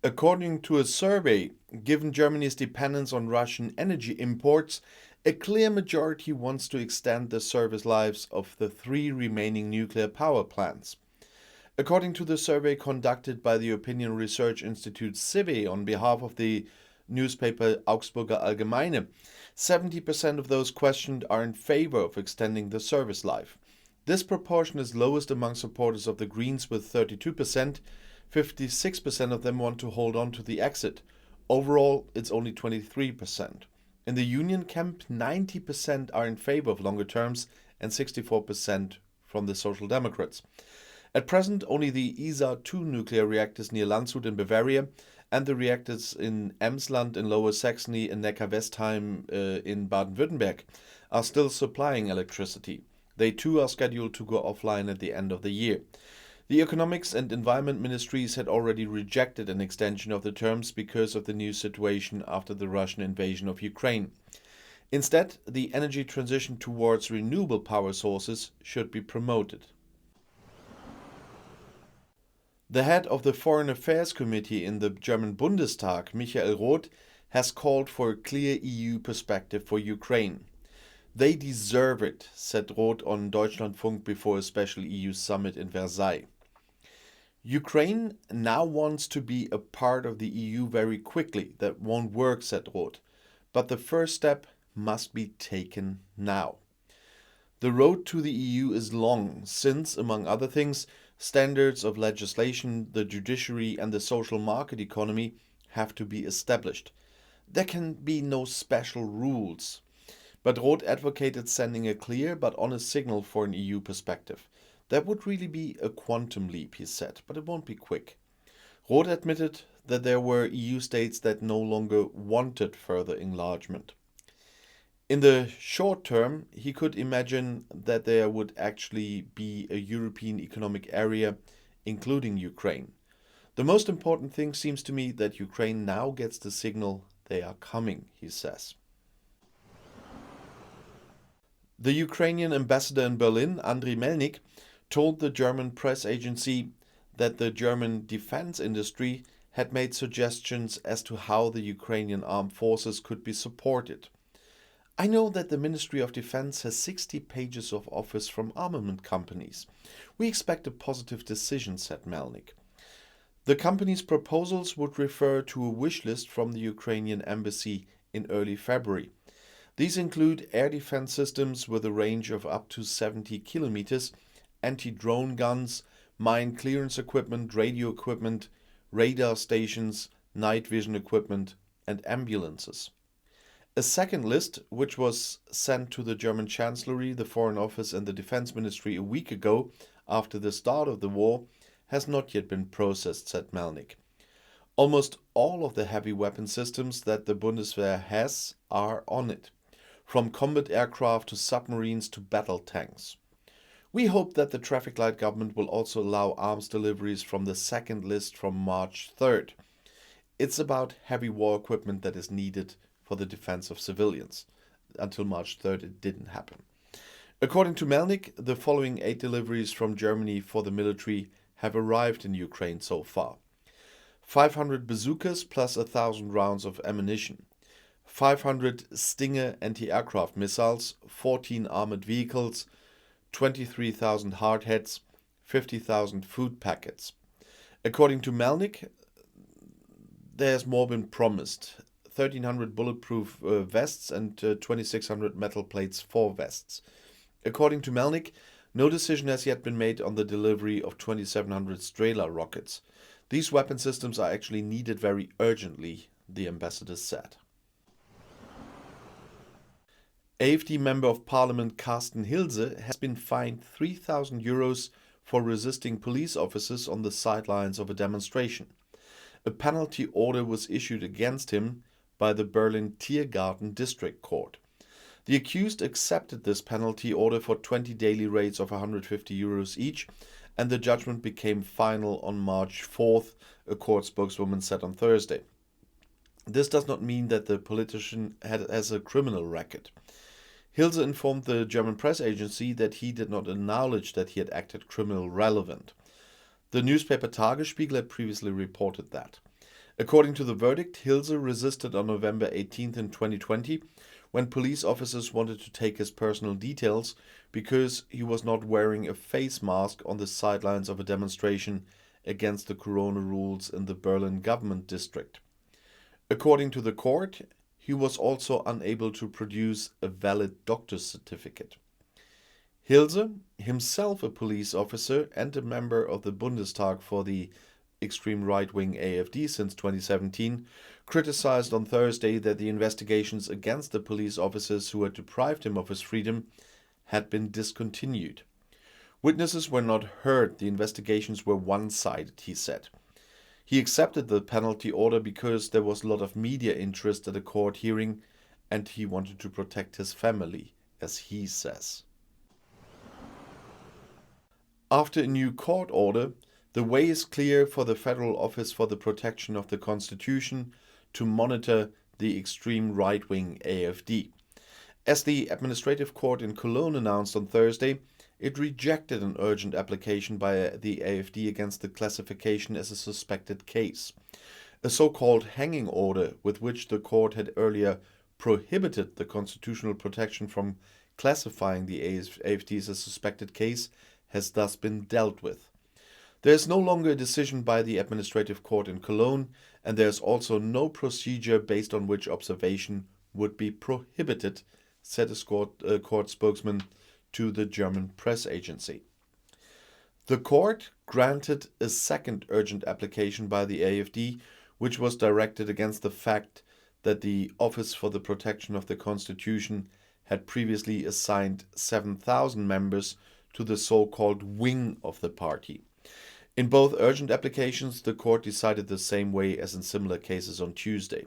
According to a survey, given Germany's dependence on Russian energy imports, a clear majority wants to extend the service lives of the three remaining nuclear power plants. According to the survey conducted by the opinion research institute CIVE on behalf of the newspaper Augsburger Allgemeine, 70% of those questioned are in favor of extending the service life. This proportion is lowest among supporters of the Greens with 32%. 56% of them want to hold on to the exit. Overall, it's only 23%. In the union camp, 90% are in favor of longer terms and 64% from the Social Democrats. At present, only the ISA 2 nuclear reactors near Landshut in Bavaria and the reactors in Emsland in Lower Saxony and Neckar-Westheim in Baden-Württemberg are still supplying electricity. They too are scheduled to go offline at the end of the year. The Economics and Environment Ministries had already rejected an extension of the terms because of the new situation after the Russian invasion of Ukraine. Instead, the energy transition towards renewable power sources should be promoted. The head of the Foreign Affairs Committee in the German Bundestag, Michael Roth, has called for a clear EU perspective for Ukraine. They deserve it, said Roth on Deutschlandfunk before a special EU summit in Versailles. Ukraine now wants to be a part of the EU very quickly. That won't work, said Roth. But the first step must be taken now. The road to the EU is long, since, among other things, standards of legislation, the judiciary and the social market economy have to be established. There can be no special rules. But Roth advocated sending a clear but honest signal for an EU perspective. That would really be a quantum leap, he said, but it won't be quick. Roth admitted that there were EU states that no longer wanted further enlargement. In the short term, he could imagine that there would actually be a European economic area, including Ukraine. The most important thing seems to me that Ukraine now gets the signal they are coming, he says. The Ukrainian ambassador in Berlin, Andriy Melnik, told the German press agency that the German defense industry had made suggestions as to how the Ukrainian armed forces could be supported. I know that the Ministry of Defense has 60 pages of offers from armament companies. We expect a positive decision, said Melnik. The company's proposals would refer to a wish list from the Ukrainian embassy in early February. These include air defense systems with a range of up to 70 kilometers, anti-drone guns, mine clearance equipment, radio equipment, radar stations, night vision equipment, and ambulances. A second list, which was sent to the German Chancellery, the Foreign Office and the Defense Ministry a week ago after the start of the war, has not yet been processed, said Melnik. Almost all of the heavy weapon systems that the Bundeswehr has are on it, from combat aircraft to submarines to battle tanks. We hope that the traffic light government will also allow arms deliveries from the second list from March 3rd. It's about heavy war equipment that is needed for the defense of civilians. Until March 3rd, it didn't happen. According to Melnik, the following 8 deliveries from Germany for the military have arrived in Ukraine so far. 500 bazookas plus 1,000 rounds of ammunition. 500 Stinger anti-aircraft missiles, 14 armored vehicles, 23,000 hardheads, 50,000 food packets. According to Melnik, there's more been promised. 1,300 bulletproof vests and 2,600 metal plates for vests. According to Melnik, no decision has yet been made on the delivery of 2,700 Strela rockets. These weapon systems are actually needed very urgently, the ambassador said. AfD Member of Parliament Carsten Hilse has been fined €3,000 for resisting police officers on the sidelines of a demonstration. A penalty order was issued against him by the Berlin Tiergarten District Court. The accused accepted this penalty order for 20 daily rates of €150 each, and the judgment became final on March 4th, a court spokeswoman said on Thursday. This does not mean that the politician has a criminal record. Hilse informed the German press agency that he did not acknowledge that he had acted criminal relevant. The newspaper Tagesspiegel had previously reported that. According to the verdict, Hilse resisted on November 18th in 2020 when police officers wanted to take his personal details because he was not wearing a face mask on the sidelines of a demonstration against the corona rules in the Berlin government district. According to the court, he was also unable to produce a valid doctor's certificate. Hilse, himself a police officer and a member of the Bundestag for the extreme right-wing AfD since 2017, criticized on Thursday that the investigations against the police officers who had deprived him of his freedom had been discontinued. Witnesses were not heard, the investigations were one-sided, he said. He accepted the penalty order because there was a lot of media interest at a court hearing and he wanted to protect his family, as he says. After a new court order, the way is clear for the Federal Office for the Protection of the Constitution to monitor the extreme right-wing AfD. As the administrative court in Cologne announced on Thursday, it rejected an urgent application by the AfD against the classification as a suspected case. A so-called hanging order, with which the court had earlier prohibited the constitutional protection from classifying the AfD as a suspected case, has thus been dealt with. There is no longer a decision by the administrative court in Cologne, and there is also no procedure based on which observation would be prohibited, said a court spokesman to the German press agency. The court granted a second urgent application by the AfD, which was directed against the fact that the Office for the Protection of the Constitution had previously assigned 7,000 members to the so-called wing of the party. In both urgent applications, the court decided the same way as in similar cases on Tuesday.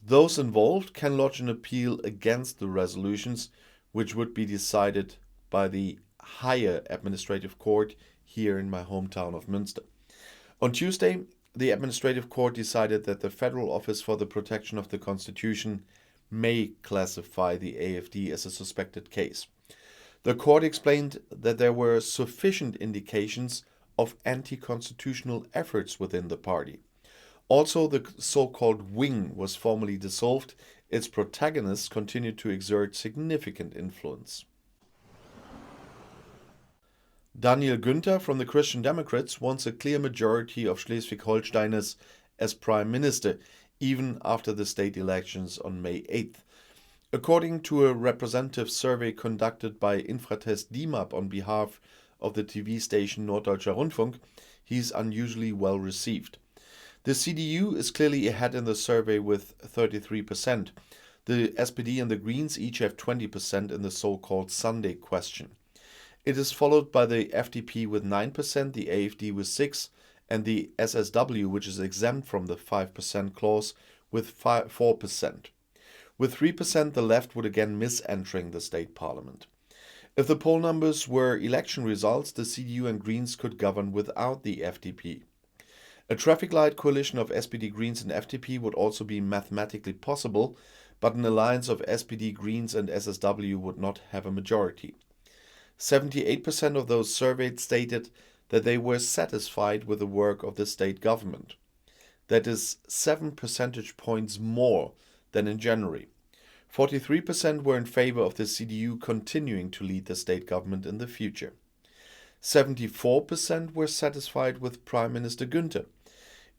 Those involved can lodge an appeal against the resolutions, which would be decided by the higher administrative court here in my hometown of Münster. On Tuesday, the administrative court decided that the Federal Office for the Protection of the Constitution may classify the AfD as a suspected case. The court explained that there were sufficient indications of anti-constitutional efforts within the party. Also, the so-called wing was formally dissolved. Its protagonists continued to exert significant influence. Daniel Günther from the Christian Democrats wants a clear majority of Schleswig-Holsteiners as prime minister, even after the state elections on May 8th. According to a representative survey conducted by Infratest DIMAP on behalf of the TV station Norddeutscher Rundfunk, he's unusually well received. The CDU is clearly ahead in the survey with 33%. The SPD and the Greens each have 20% in the so-called Sunday question. It is followed by the FDP with 9%, the AfD with 6%, and the SSW, which is exempt from the 5% clause, with 4%. With 3%, the left would again miss entering the state parliament. If the poll numbers were election results, the CDU and Greens could govern without the FDP. A traffic light coalition of SPD, Greens and FDP would also be mathematically possible, but an alliance of SPD, Greens and SSW would not have a majority. 78% of those surveyed stated that they were satisfied with the work of the state government. That is 7 percentage points more than in January. 43% were in favor of the CDU continuing to lead the state government in the future. 74% were satisfied with Prime Minister Günther.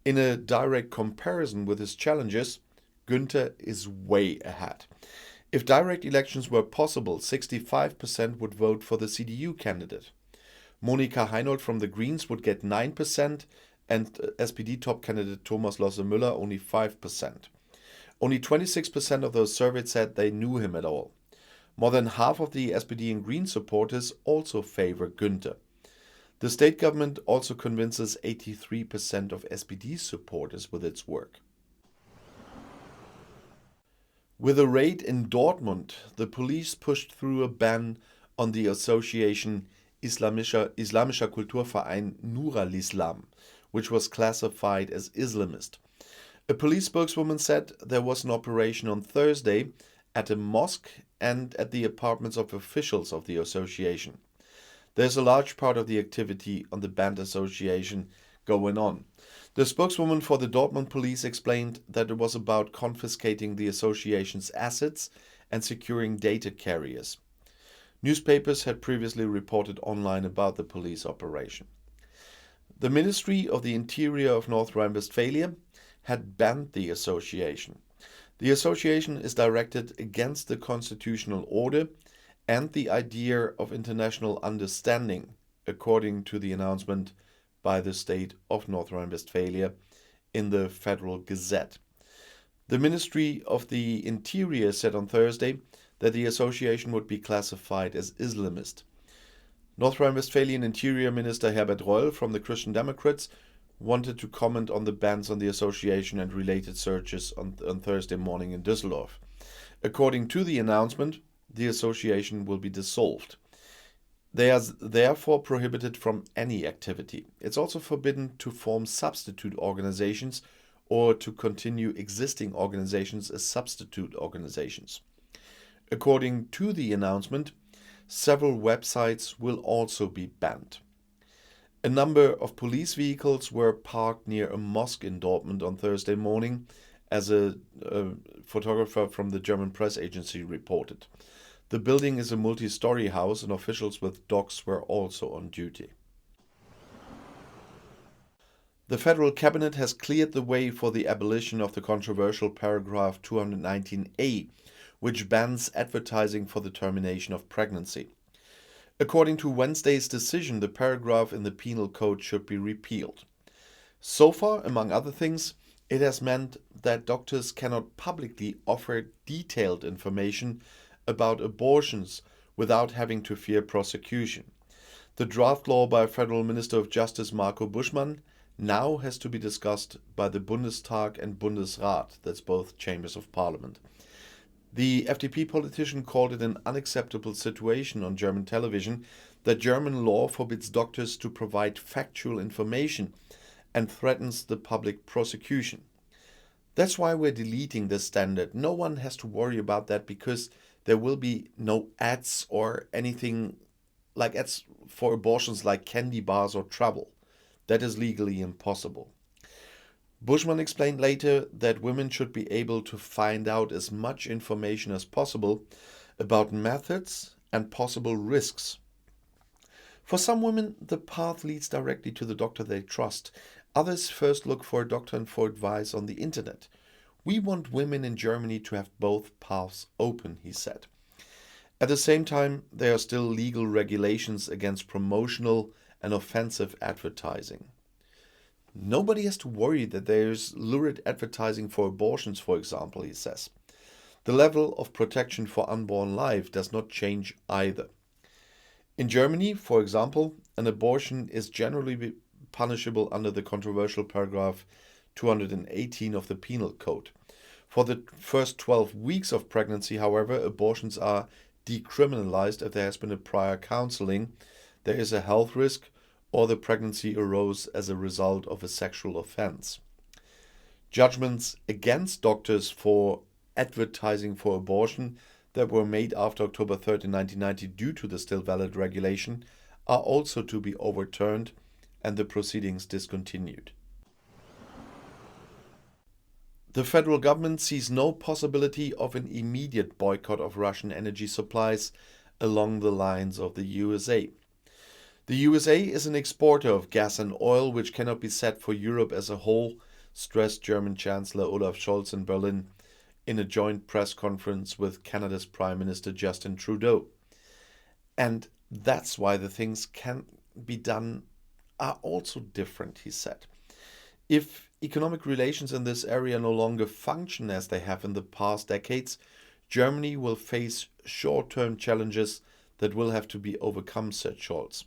In a direct comparison with his challengers, Günther is way ahead. If direct elections were possible, 65% would vote for the CDU candidate. Monika Heinold from the Greens would get 9% and SPD top candidate Thomas Losse-Müller only 5%. Only 26% of those surveyed said they knew him at all. More than half of the SPD and Green supporters also favor Günther. The state government also convinces 83% of SPD supporters with its work. With a raid in Dortmund, the police pushed through a ban on the association Islamischer Kulturverein Nur al-Islam, which was classified as Islamist. A police spokeswoman said there was an operation on Thursday at a mosque and at the apartments of officials of the association. There's a large part of the activity on the banned association going on. The spokeswoman for the Dortmund police explained that it was about confiscating the association's assets and securing data carriers. Newspapers had previously reported online about the police operation. The Ministry of the Interior of North Rhine-Westphalia had banned the association. The association is directed against the constitutional order and the idea of international understanding, according to the announcement by the state of North Rhine-Westphalia in the Federal Gazette. The Ministry of the Interior said on Thursday that the association would be classified as Islamist. North Rhine-Westphalian Interior Minister Herbert Reul from the Christian Democrats wanted to comment on the bans on the association and related searches on Thursday morning in Düsseldorf. According to the announcement, the association will be dissolved. They are therefore prohibited from any activity. It's also forbidden to form substitute organizations or to continue existing organizations as substitute organizations. According to the announcement, several websites will also be banned. A number of police vehicles were parked near a mosque in Dortmund on Thursday morning, as a photographer from the German press agency reported. The building is a multi-story house and officials with dogs were also on duty. The federal cabinet has cleared the way for the abolition of the controversial paragraph 219a, which bans advertising for the termination of pregnancy. According to Wednesday's decision, the paragraph in the penal code should be repealed. So far, among other things, it has meant that doctors cannot publicly offer detailed information about abortions without having to fear prosecution. The draft law by Federal Minister of Justice Marco Buschmann now has to be discussed by the Bundestag and Bundesrat, that's both chambers of parliament. The FDP politician called it an unacceptable situation on German television that German law forbids doctors to provide factual information and threatens the public prosecution. That's why we're deleting this standard. No one has to worry about that because there will be no ads or anything like ads for abortions like candy bars or travel. That is legally impossible. Buschmann explained later that women should be able to find out as much information as possible about methods and possible risks. For some women, the path leads directly to the doctor they trust. Others first look for a doctor and for advice on the internet. We want women in Germany to have both paths open, he said. At the same time, there are still legal regulations against promotional and offensive advertising. Nobody has to worry that there's lurid advertising for abortions, for example, he says. The level of protection for unborn life does not change either. In Germany, for example, an abortion is generally punishable under the controversial paragraph 218 of the Penal Code. For the first 12 weeks of pregnancy, however, abortions are decriminalized if there has been a prior counseling, there is a health risk, or the pregnancy arose as a result of a sexual offense. Judgments against doctors for advertising for abortion that were made after October 3, 1990 due to the still valid regulation are also to be overturned and the proceedings discontinued. The federal government sees no possibility of an immediate boycott of Russian energy supplies along the lines of the USA. The USA is an exporter of gas and oil, which cannot be said for Europe as a whole, stressed German Chancellor Olaf Scholz in Berlin in a joint press conference with Canada's Prime Minister Justin Trudeau. And that's why the things can be done are also different, he said. If economic relations in this area no longer function as they have in the past decades, Germany will face short-term challenges that will have to be overcome, said Scholz.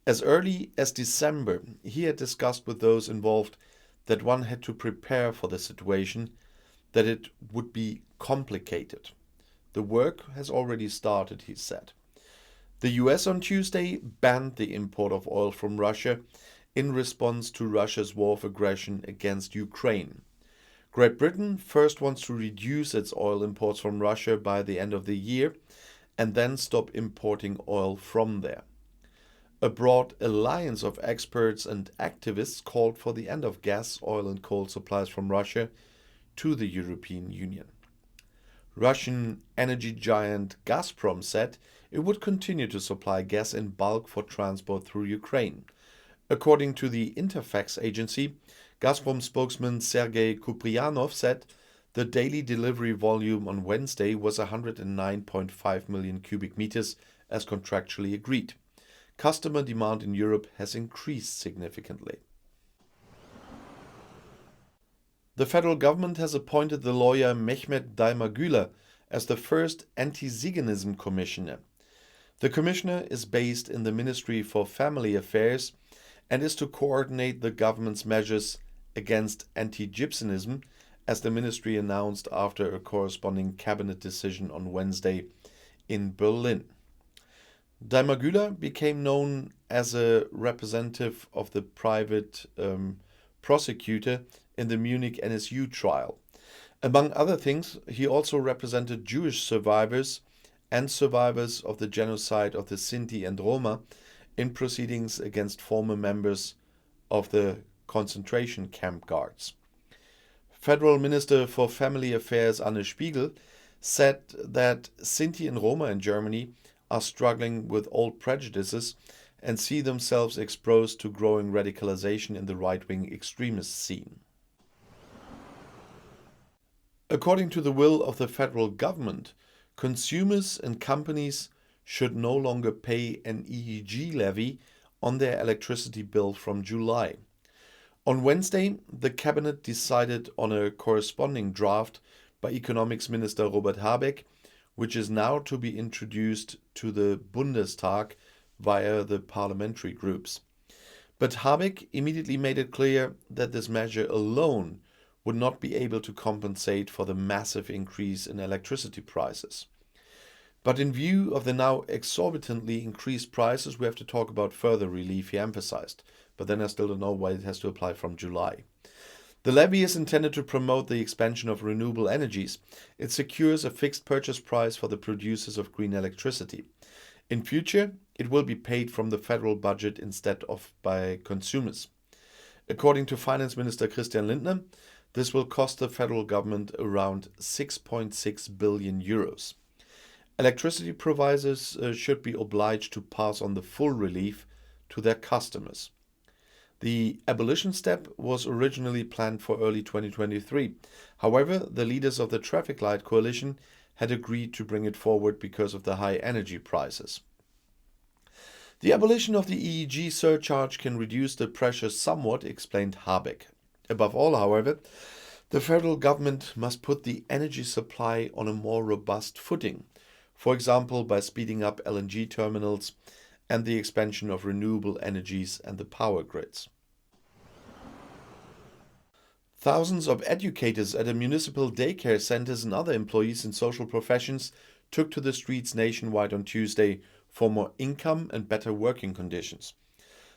As early as December, he had discussed with those involved that one had to prepare for the situation, that it would be complicated. The work has already started, he said. The US on Tuesday banned the import of oil from Russia in response to Russia's war of aggression against Ukraine. Great Britain first wants to reduce its oil imports from Russia by the end of the year and then stop importing oil from there. A broad alliance of experts and activists called for the end of gas, oil, and coal supplies from Russia to the European Union. Russian energy giant Gazprom said it would continue to supply gas in bulk for transport through Ukraine. According to the Interfax agency, Gazprom spokesman Sergei Kupriyanov said the daily delivery volume on Wednesday was 109.5 million cubic meters as contractually agreed. Customer demand in Europe has increased significantly. The federal government has appointed the lawyer Mehmet Daimaguler as the first antiziganism commissioner. The commissioner is based in the Ministry for Family Affairs and is to coordinate the government's measures against anti-Gypsyism, as the ministry announced after a corresponding cabinet decision on Wednesday in Berlin. Daimaguler became known as a representative of the private prosecutor in the Munich NSU trial. Among other things, he also represented Jewish survivors and survivors of the genocide of the Sinti and Roma in proceedings against former members of the concentration camp guards. Federal Minister for Family Affairs Anne Spiegel said that Sinti and Roma in Germany are struggling with old prejudices and see themselves exposed to growing radicalization in the right-wing extremist scene. According to the will of the federal government, consumers and companies should no longer pay an EEG levy on their electricity bill from July. On Wednesday, the cabinet decided on a corresponding draft by Economics Minister Robert Habeck, which is now to be introduced to the Bundestag via the parliamentary groups. But Habeck immediately made it clear that this measure alone would not be able to compensate for the massive increase in electricity prices. But in view of the now exorbitantly increased prices, we have to talk about further relief, he emphasized. But then I still don't know why it has to apply from July. The levy is intended to promote the expansion of renewable energies. It secures a fixed purchase price for the producers of green electricity. In future, it will be paid from the federal budget instead of by consumers. According to Finance Minister Christian Lindner, this will cost the federal government around 6.6 billion euros. Electricity providers should be obliged to pass on the full relief to their customers. The abolition step was originally planned for early 2023. However, the leaders of the traffic light coalition had agreed to bring it forward because of the high energy prices. The abolition of the EEG surcharge can reduce the pressure somewhat, explained Habeck. Above all, however, the federal government must put the energy supply on a more robust footing, for example by speeding up LNG terminals and the expansion of renewable energies and the power grids. Thousands of educators at municipal daycare centers and other employees in social professions took to the streets nationwide on Tuesday for more income and better working conditions.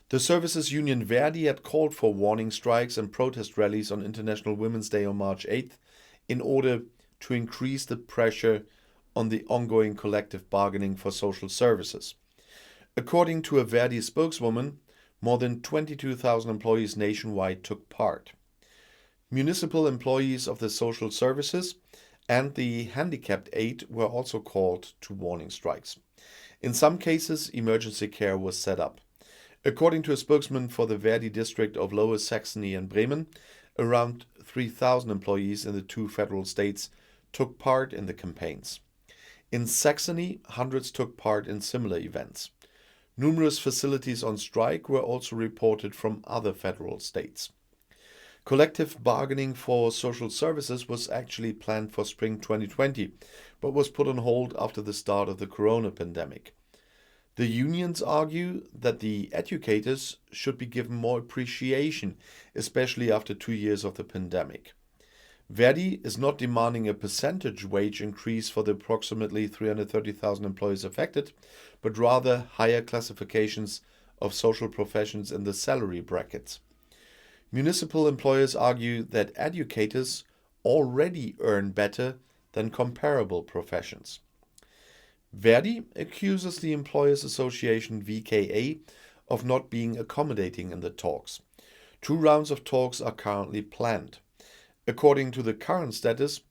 The services union Verdi had called for warning strikes and protest rallies on International Women's Day on March 8th in order to increase the pressure on the ongoing collective bargaining for social services. According to a Verdi spokeswoman, more than 22,000 employees nationwide took part. Municipal employees of the social services and the handicapped aid were also called to warning strikes. In some cases, emergency care was set up. According to a spokesman for the Verdi district of Lower Saxony and Bremen, around 3,000 employees in the two federal states took part in the campaigns. In Saxony, hundreds took part in similar events. Numerous facilities on strike were also reported from other federal states. Collective bargaining for social services was actually planned for spring 2020, but was put on hold after the start of the corona pandemic. The unions argue that the educators should be given more appreciation, especially after 2 years of the pandemic. Verdi is not demanding a percentage wage increase for the approximately 330,000 employees affected, but rather higher classifications of social professions in the salary brackets. Municipal employers argue that educators already earn better than comparable professions. Verdi accuses the Employers Association VKA of not being accommodating in the talks. 2 rounds of talks are currently planned. According to the current status,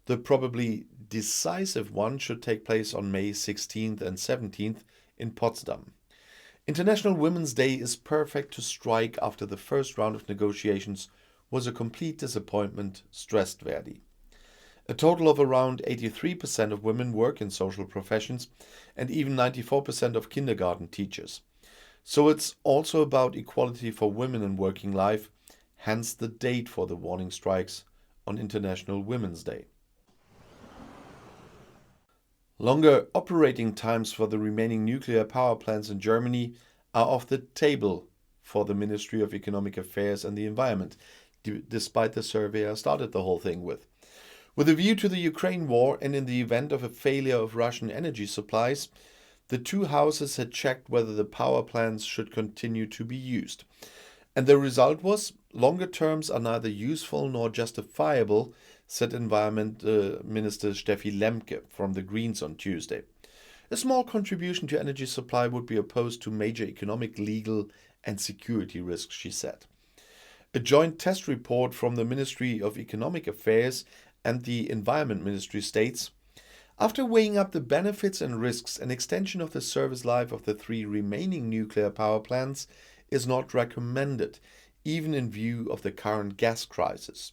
the probably decisive one should take place on May 16th and 17th in Potsdam. International Women's Day is perfect to strike after the first round of negotiations was a complete disappointment, stressed Verdi. A total of around 83% of women work in social professions and even 94% of kindergarten teachers. So it's also about equality for women in working life, hence the date for the warning strikes on International Women's Day. Longer operating times for the remaining nuclear power plants in Germany are off the table for the Ministry of Economic Affairs and the Environment, despite the survey I started the whole thing with. With a view to the Ukraine war and in the event of a failure of Russian energy supplies, the 2 houses had checked whether the power plants should continue to be used. And the result was, longer terms are neither useful nor justifiable, said Environment Minister Steffi Lemke from the Greens on Tuesday. A small contribution to energy supply would be opposed to major economic, legal and security risks, she said. A joint test report from the Ministry of Economic Affairs and the Environment Ministry states, after weighing up the benefits and risks, an extension of the service life of the 3 remaining nuclear power plants is not recommended, even in view of the current gas crisis.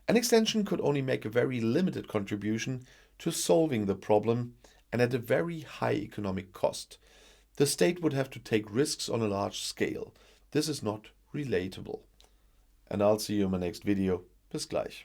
An extension could only make a very limited contribution to solving the problem and at a very high economic cost. The state would have to take risks on a large scale. This is not relatable. And I'll see you in my next video. Bis gleich.